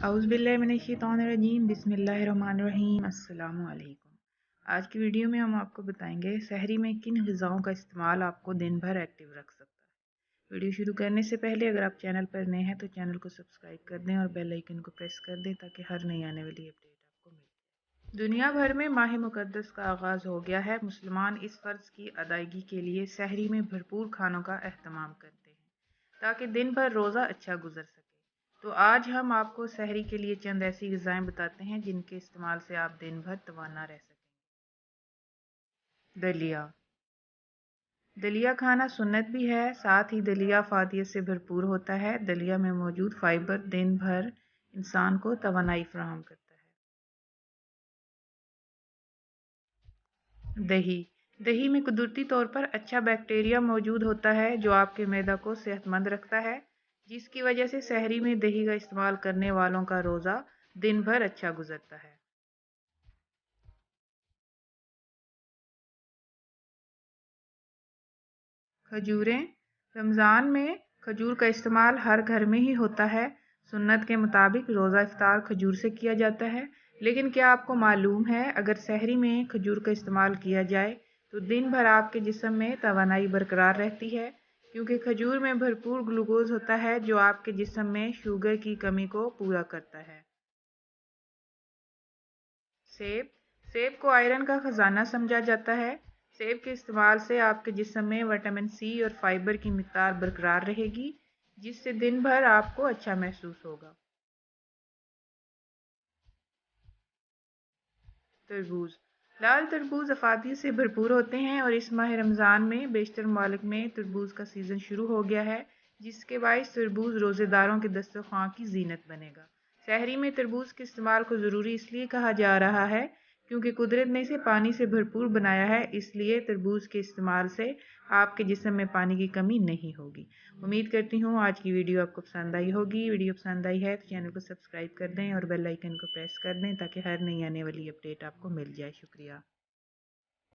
औज़ुबिल्लाहिमिनश्शैतानिर्रजीम बिस्मिल्लाहिर्रहमानिर्रहीम अस्सलामु अलैकुम। आज की वीडियो में हम आपको बताएंगे सहरी में किन ग़िज़ाओं का इस्तेमाल आपको दिन भर एक्टिव रख सकता है। वीडियो शुरू करने से पहले अगर आप चैनल पर नए हैं तो चैनल को सब्सक्राइब कर दें और बेल आइकन को प्रेस कर दें ताकि हर नई आने वाली अपडेट आपको मिले। दुनिया भर में माह मुक़द्दस का आगाज़ हो गया है। मुसलमान इस फ़र्ज़ की अदायगी के लिए सहरी में भरपूर खानों का अहतमाम करते हैं ताकि दिन भर रोज़ा अच्छा गुजर सके। तो आज हम आपको सहरी के लिए चंद ऐसी ग़िज़ाएं बताते हैं जिनके इस्तेमाल से आप दिन भर तवाना रह सकें। दलिया। दलिया खाना सुन्नत भी है, साथ ही दलिया फ़ातियत से भरपूर होता है। दलिया में मौजूद फाइबर दिन भर इंसान को तवानाई फराहम करता है। दही। दही में कुदरती तौर पर अच्छा बैक्टीरिया मौजूद होता है जो आपके मैदा को सेहतमंद रखता है, जिसकी वजह से सहरी में दही का इस्तेमाल करने वालों का रोज़ा दिन भर अच्छा गुजरता है। खजूरें। रमज़ान में खजूर का इस्तेमाल हर घर में ही होता है। सुन्नत के मुताबिक रोज़ा इफ्तार खजूर से किया जाता है, लेकिन क्या आपको मालूम है अगर सहरी में खजूर का इस्तेमाल किया जाए तो दिन भर आपके जिस्म में तवानाई बरकरार रहती है, क्योंकि खजूर में भरपूर ग्लूकोज होता है जो आपके जिस्म में शुगर की कमी को पूरा करता है। सेब। सेब को आयरन का खजाना समझा जाता है। सेब के इस्तेमाल से आपके जिस्म में विटामिन सी और फाइबर की मिकदार बरकरार रहेगी, जिससे दिन भर आपको अच्छा महसूस होगा। तरबूज। लाल तरबूज अफादियत से भरपूर होते हैं और इस माह रमज़ान में बेशतर ममालिक में तरबूज का सीज़न शुरू हो गया है, जिसके बायस तरबूज रोज़ेदारों के दस्तरख़्वां की जीनत बनेगा। सहरी में तरबूज के इस्तेमाल को ज़रूरी इसलिए कहा जा रहा है क्योंकि कुदरत ने इसे पानी से भरपूर बनाया है, इसलिए तरबूज के इस्तेमाल से आपके जिस्म में पानी की कमी नहीं होगी। उम्मीद करती हूँ आज की वीडियो आपको पसंद आई होगी। वीडियो पसंद आई है तो चैनल को सब्सक्राइब कर दें और बेल आइकन को प्रेस कर दें ताकि हर नई आने वाली अपडेट आपको मिल जाए। शुक्रिया।